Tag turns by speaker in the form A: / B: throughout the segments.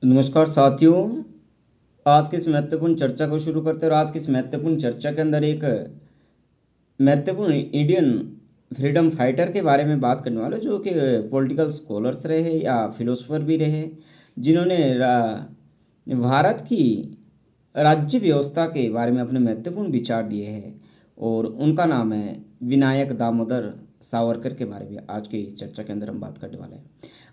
A: नमस्कार साथियों। आज की इस महत्वपूर्ण चर्चा को शुरू करते हैं और आज की इस महत्वपूर्ण चर्चा के अंदर एक महत्वपूर्ण इंडियन फ्रीडम फाइटर के बारे में बात करने वाले, जो कि पॉलिटिकल स्कॉलर्स रहे या फिलोसफर भी रहे, जिन्होंने भारत की राज्य व्यवस्था के बारे में अपने महत्वपूर्ण विचार दिए हैं। और उनका नाम है विनायक दामोदर सावरकर के बारे में आज की इस चर्चा के अंदर हम बात करने वाले हैं।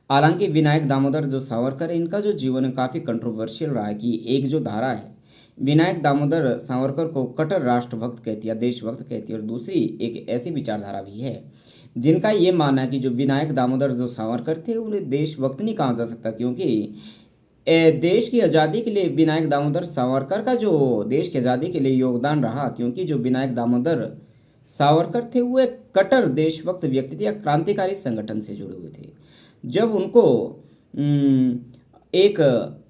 A: हालांकि विनायक दामोदर जो सावरकर है, इनका जो जीवन है काफ़ी कंट्रोवर्शियल रहा है। कि एक जो धारा है विनायक दामोदर सावरकर को कट्टर राष्ट्रभक्त कहती है, देशभक्त कहती है, और दूसरी एक ऐसी विचारधारा भी है जिनका ये मानना है कि जो विनायक दामोदर जो सावरकर थे उन्हें देशभक्त नहीं कहा जा सकता, क्योंकि देश की आज़ादी के लिए विनायक दामोदर सावरकर का जो देश की आज़ादी के लिए योगदान रहा, क्योंकि जो विनायक दामोदर सावरकर थे वो एक कट्टर देशभक्त व्यक्ति थे या क्रांतिकारी संगठन से जुड़े हुए थे। जब उनको एक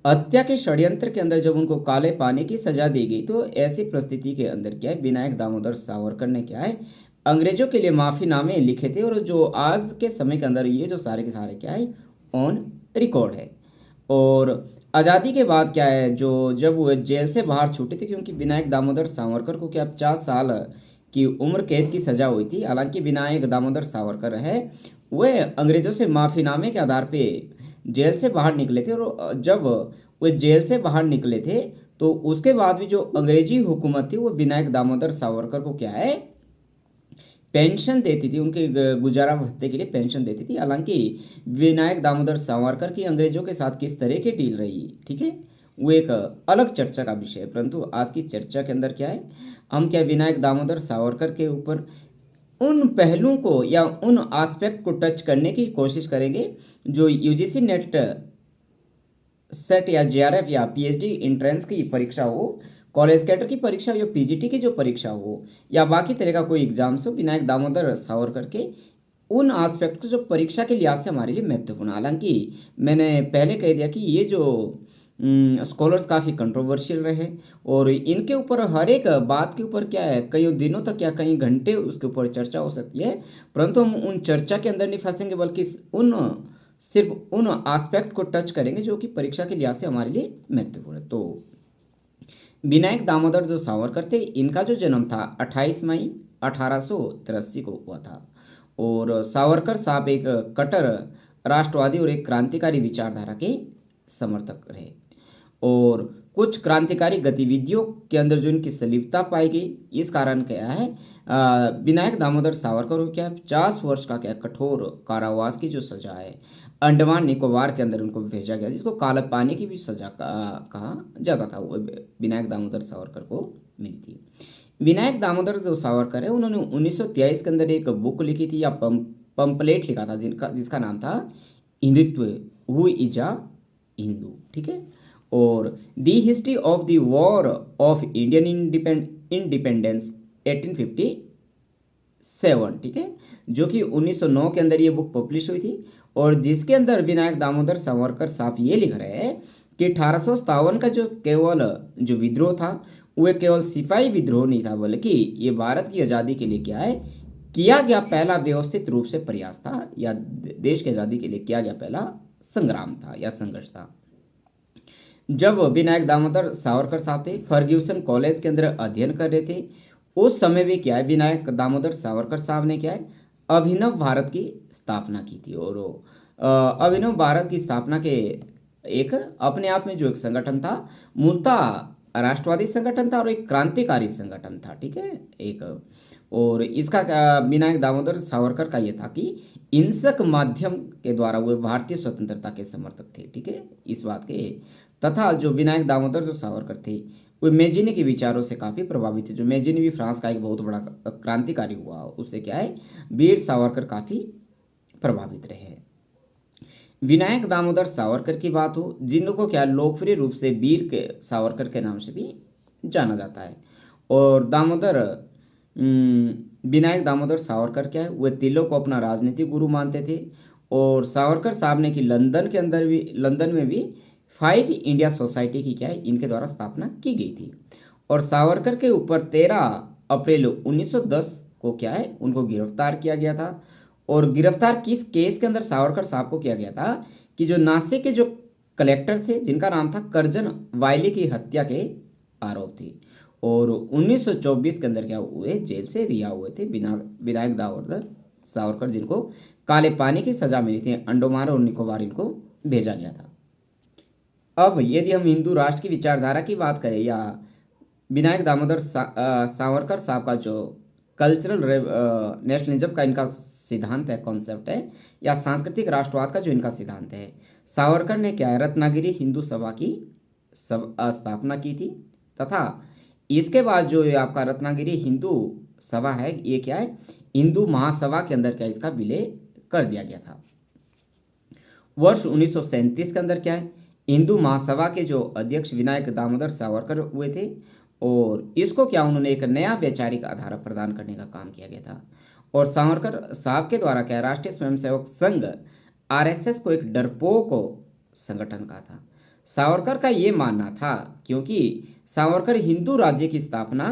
A: हत्या के षड्यंत्र के अंदर जब उनको काले पानी की सजा दी गई, तो ऐसी परिस्थिति के अंदर क्या है, विनायक दामोदर सावरकर ने क्या है, अंग्रेजों के लिए माफ़ीनामे लिखे थे। और जो आज के समय के अंदर ये जो सारे के सारे क्या है, ऑन रिकॉर्ड है। और आज़ादी के बाद क्या है, जो जब वो जेल से बाहर छूटे थे, क्योंकि विनायक दामोदर सावरकर को क्या 50 साल की उम्र कैद की सजा हुई थी। हालांकि विनायक दामोदर सावरकर है वह अंग्रेज़ों से माफ़ीनामे के आधार पे जेल से बाहर निकले थे। और जब वे जेल से बाहर निकले थे तो उसके बाद भी जो अंग्रेजी हुकूमत थी वो विनायक दामोदर सावरकर को क्या है, पेंशन देती थी, उनके गुजारा भत्ते के लिए पेंशन देती थी। हालांकि विनायक दामोदर सावरकर की अंग्रेजों के साथ किस तरह की डील रही, ठीक है, वो एक अलग चर्चा का विषय है। परंतु आज की चर्चा के अंदर क्या है, हम क्या विनायक दामोदर सावरकर के ऊपर उन पहलुओं को या उन एस्पेक्ट को टच करने की कोशिश करेंगे जो यूजीसी नेट सेट या जेआरएफ या पीएचडी एंट्रेंस की परीक्षा हो, कॉलेज कैडर की परीक्षा हो या पीजीटी की जो परीक्षा हो या बाकी तरह का कोई एग्जाम्स हो, विनायक दामोदर सावरकर के उन एस्पेक्ट को जो परीक्षा के लिहाज से हमारे लिए महत्वपूर्ण। हालांकि मैंने पहले कह दिया कि ये जो स्कॉलर्स काफ़ी कंट्रोवर्शियल रहे और इनके ऊपर हर एक बात के ऊपर क्या है, कई दिनों तक या कई घंटे उसके ऊपर चर्चा हो सकती है। परंतु हम उन चर्चा के अंदर नहीं फंसेंगे, बल्कि उन सिर्फ उन एस्पेक्ट को टच करेंगे जो कि परीक्षा के लिहाज से हमारे लिए महत्वपूर्ण है। तो विनायक दामोदर जो सावरकर थे, इनका जो जन्म था 28 मई 1883 को हुआ था। और सावरकर साहब एक कट्टर राष्ट्रवादी और एक क्रांतिकारी विचारधारा के समर्थक रहे। और कुछ क्रांतिकारी गतिविधियों के अंदर जो इनकी सलीफता पाई गई, इस कारण क्या है, विनायक दामोदर सावरकर को क्या 50 वर्ष का क्या कठोर कारावास की जो सजा है अंडमान निकोबार के अंदर उनको भेजा गया, जिसको काला पानी की भी सजा कहा जाता था, वो विनायक दामोदर सावरकर को मिली थी। विनायक दामोदर जो सावरकर है, उन्होंने 1923 के अंदर एक बुक लिखी थी या पंपलेट लिखा था, जिसका नाम था Hindutva, who is a Hindu, ठीक है। और the history of the war of Indian independence 1857, ठीक है, जो कि 1909 के अंदर ये बुक पब्लिश हुई थी। और जिसके अंदर विनायक दामोदर सावरकर साहब ये लिख रहे हैं कि 1857 का जो केवल जो विद्रोह था वो केवल सिपाही विद्रोह नहीं था, बल्कि ये भारत की आज़ादी के लिए क्या है, किया गया पहला व्यवस्थित रूप से प्रयास था, या देश की आज़ादी के लिए किया गया पहला संग्राम था या संघर्ष था। जब विनायक दामोदर सावरकर साहब थे फर्ग्यूसन कॉलेज के अंदर अध्ययन कर रहे थे, उस समय भी क्या है, विनायक दामोदर सावरकर साहब ने क्या है, अभिनव भारत की स्थापना की थी। और अभिनव भारत की स्थापना के एक अपने आप में जो एक संगठन था, मूलतः राष्ट्रवादी संगठन था और एक क्रांतिकारी संगठन था, ठीक है, एक। और इसका विनायक दामोदर सावरकर का यह था कि हिंसक माध्यम के द्वारा वे भारतीय स्वतंत्रता के समर्थक थे, ठीक है, इस बात के। तथा जो विनायक दामोदर जो सावरकर थे वो मेजिनी के विचारों से काफ़ी प्रभावित थे। जो मेजिनी भी फ्रांस का एक बहुत बड़ा क्रांतिकारी हुआ, उससे क्या है, वीर सावरकर काफ़ी प्रभावित रहे। विनायक दामोदर सावरकर की बात हो, जिनको क्या लोकप्रिय रूप से वीर के सावरकर के नाम से भी जाना जाता है। और विनायक दामोदर सावरकर क्या है, वे तिलों को अपना राजनीतिक गुरु मानते थे। और सावरकर साहब ने कि लंदन में भी 5 इंडिया सोसाइटी की क्या है, इनके द्वारा स्थापना की गई थी। और सावरकर के ऊपर 13 अप्रैल 1910 को क्या है, उनको गिरफ्तार किया गया था। और गिरफ्तार किस केस के अंदर सावरकर साहब को किया गया था कि जो नासिक के जो कलेक्टर थे जिनका नाम था करजन वायली की हत्या के आरोप थे। और 1924 के अंदर क्या हुए, जेल से रिहा हुए थे विनायक दामोदर सावरकर, जिनको काले पानी की सजा मिली थी। अंडमान और निकोबार इनको भेजा गया था। अब यदि हम हिंदू राष्ट्र की विचारधारा की बात करें या विनायक दामोदर सावरकर साहब का जो कल्चरल नेशनलिज्म का इनका सिद्धांत है, कॉन्सेप्ट है, या सांस्कृतिक राष्ट्रवाद का जो इनका सिद्धांत है, सावरकर ने क्या है, रत्नागिरी हिंदू सभा की स्थापना की थी। तथा इसके बाद जो ये आपका रत्नागिरी हिंदू सभा है, ये क्या है, हिंदू महासभा के अंदर क्या इसका विलय कर दिया गया था। वर्ष 1937 के अंदर क्या है, हिंदू महासभा के जो अध्यक्ष विनायक दामोदर सावरकर हुए थे, और इसको क्या उन्होंने एक नया वैचारिक आधार प्रदान करने का काम किया गया था। और सावरकर साहब के द्वारा क्या राष्ट्रीय स्वयंसेवक संघ आरएसएस को एक डरपोक संगठन कहा था। सावरकर का ये मानना था, क्योंकि सावरकर हिंदू राज्य की स्थापना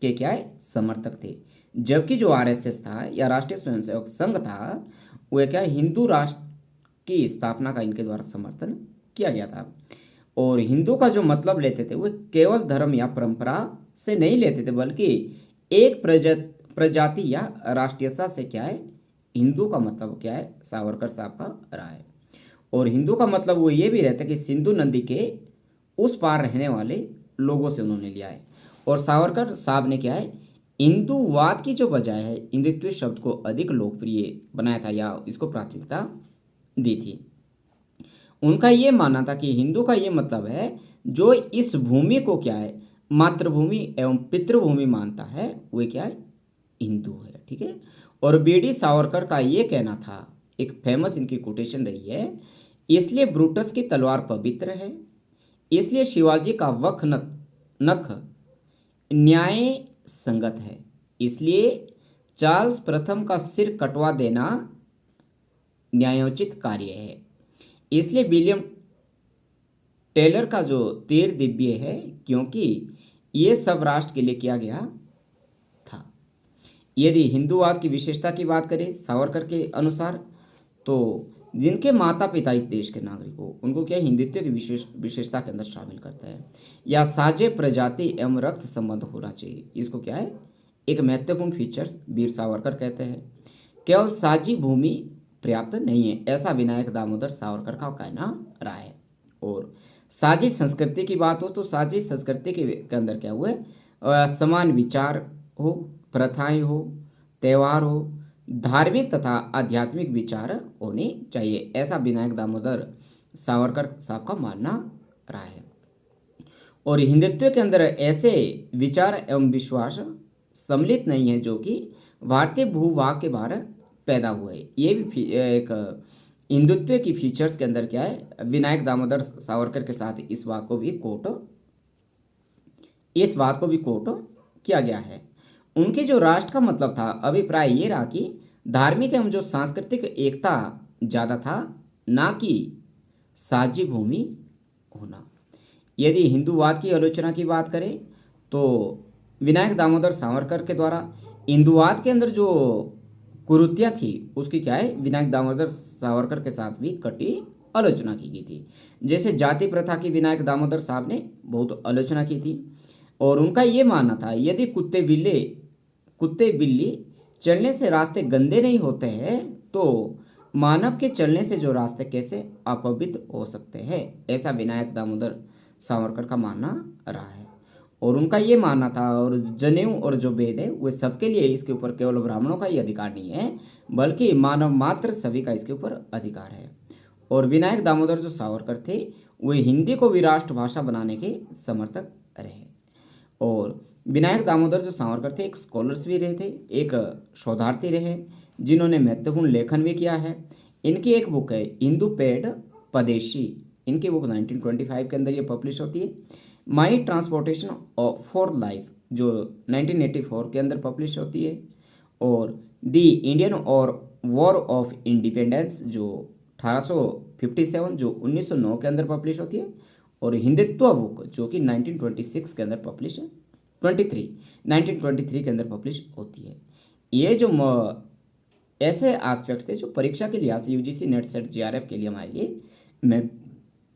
A: के क्या है, समर्थक थे, जबकि जो आरएसएस था या राष्ट्रीय स्वयंसेवक संघ था, वह क्या हिंदू राष्ट्र की स्थापना का इनके द्वारा समर्थन किया गया था। और हिंदू का जो मतलब लेते थे वह केवल धर्म या परंपरा से नहीं लेते थे, बल्कि एक प्रजाति या राष्ट्रीयता से क्या है, हिंदू का मतलब क्या है, सावरकर साहब का रहा है। और हिंदू का मतलब वो ये भी रहता है कि सिंधु नदी के उस पार रहने वाले लोगों से उन्होंने लिया है। और सावरकर साहब ने क्या है, हिंदूवाद की जो बजाय है, हिंदुत्व शब्द को अधिक लोकप्रिय बनाया था या इसको प्राथमिकता दी थी। उनका ये मानना था कि हिंदू का ये मतलब है जो इस भूमि को क्या है, मातृभूमि एवं पितृभूमि मानता है, वे क्या है, हिंदू है। ठीक है। और बीडी सावरकर का ये कहना था, एक फेमस इनकी कोटेशन रही है, इसलिए ब्रूटस की तलवार पवित्र है, इसलिए शिवाजी का वक्र नख न्याय संगत है, इसलिए चार्ल्स प्रथम का सिर कटवा देना न्यायोचित कार्य है, इसलिए विलियम टेलर का जो तीर दिव्य है, क्योंकि ये सब राष्ट्र के लिए किया गया था। यदि हिंदूवाद की विशेषता की बात करें सावरकर के अनुसार, तो जिनके माता पिता इस देश के नागरिक हो, उनको क्या हिंदुत्व की विशेषता के अंदर शामिल करता है, या साझे प्रजाति एवं रक्त संबंध होना चाहिए, इसको क्या है, एक महत्वपूर्ण फीचर्स वीर सावरकर कहते हैं। केवल साझी भूमि पर्याप्त नहीं है, ऐसा विनायक दामोदर सावरकर का कहना रहा है। और साझी संस्कृति की बात हो तो साझी संस्कृति के अंदर क्या हुआ है, समान विचार हो, प्रथाएं हो, त्यौहार हो, धार्मिक तथा आध्यात्मिक विचार होने चाहिए, ऐसा विनायक दामोदर सावरकर साहब का मानना रहा है। और हिंदुत्व के अंदर ऐसे विचार एवं विश्वास सम्मिलित नहीं है जो कि भारतीय भूभाग के बाहर पैदा हुए। ये भी एक हिंदुत्व की फीचर्स के अंदर क्या है, विनायक दामोदर सावरकर के साथ इस बात को भी कोट किया गया है। उनके जो राष्ट्र का मतलब था, अभिप्राय ये रहा कि धार्मिक एवं जो सांस्कृतिक एकता ज़्यादा था, ना कि साझी भूमि होना। यदि हिंदूवाद की आलोचना की बात करें तो विनायक दामोदर सावरकर के द्वारा हिंदूवाद के अंदर जो कुरीतियाँ थी उसकी क्या है, विनायक दामोदर सावरकर के साथ भी कटी आलोचना की गई थी। जैसे जाति प्रथा की विनायक दामोदर साहब ने बहुत आलोचना की थी। और उनका ये मानना था, यदि कुत्ते बिल्ली चलने से रास्ते गंदे नहीं होते हैं तो मानव के चलने से जो रास्ते कैसे अपवित्र हो सकते हैं, ऐसा विनायक दामोदर सावरकर का मानना रहा है। और उनका ये मानना था, और जनेऊ और जो वेद है वे सबके लिए, इसके ऊपर केवल ब्राह्मणों का ही अधिकार नहीं है, बल्कि मानव मात्र सभी का इसके ऊपर अधिकार है। और विनायक दामोदर जो सावरकर थे वे हिंदी को भी राष्ट्रभाषा बनाने के समर्थक रहे। और विनायक दामोदर जो सावरकर थे एक स्कॉलर्स भी रहे थे, एक शोधार्थी रहे, जिन्होंने महत्वपूर्ण लेखन भी किया है। इनकी एक बुक है हिंदू पेड पदेशी, इनकी बुक 1925 के अंदर ये पब्लिश होती है। माई ट्रांसपोर्टेशन फॉर लाइफ जो 1984 के अंदर पब्लिश होती है। और दी इंडियन और वॉर ऑफ इंडिपेंडेंस जो 1857 जो 1909 के अंदर पब्लिश होती है। और हिंदुत्व बुक जो कि 1926 के अंदर पब्लिश है, 1923 के अंदर पब्लिश होती है। ये जो ऐसे एस्पेक्ट थे जो परीक्षा के लिहाज से यूजीसी नेट सेट जीआरएफ के लिए हमारे लिए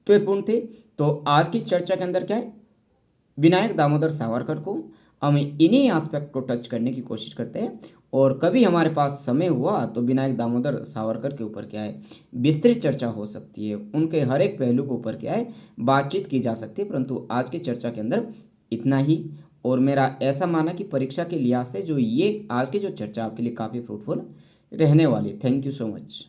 A: महत्वपूर्ण थे। तो आज की चर्चा के अंदर क्या है, विनायक दामोदर सावरकर को हम इन्हीं एस्पेक्ट को टच करने की कोशिश करते हैं। और कभी हमारे पास समय हुआ तो विनायक दामोदर सावरकर के ऊपर क्या है विस्तृत चर्चा हो सकती है, उनके हर एक पहलू के ऊपर क्या है बातचीत की जा सकती है। परंतु आज की चर्चा के अंदर इतना ही। और मेरा ऐसा माना कि परीक्षा के लिहाज से जो ये आज की जो चर्चा आपके लिए काफ़ी फ्रूटफुल रहने वाली। Thank you so much.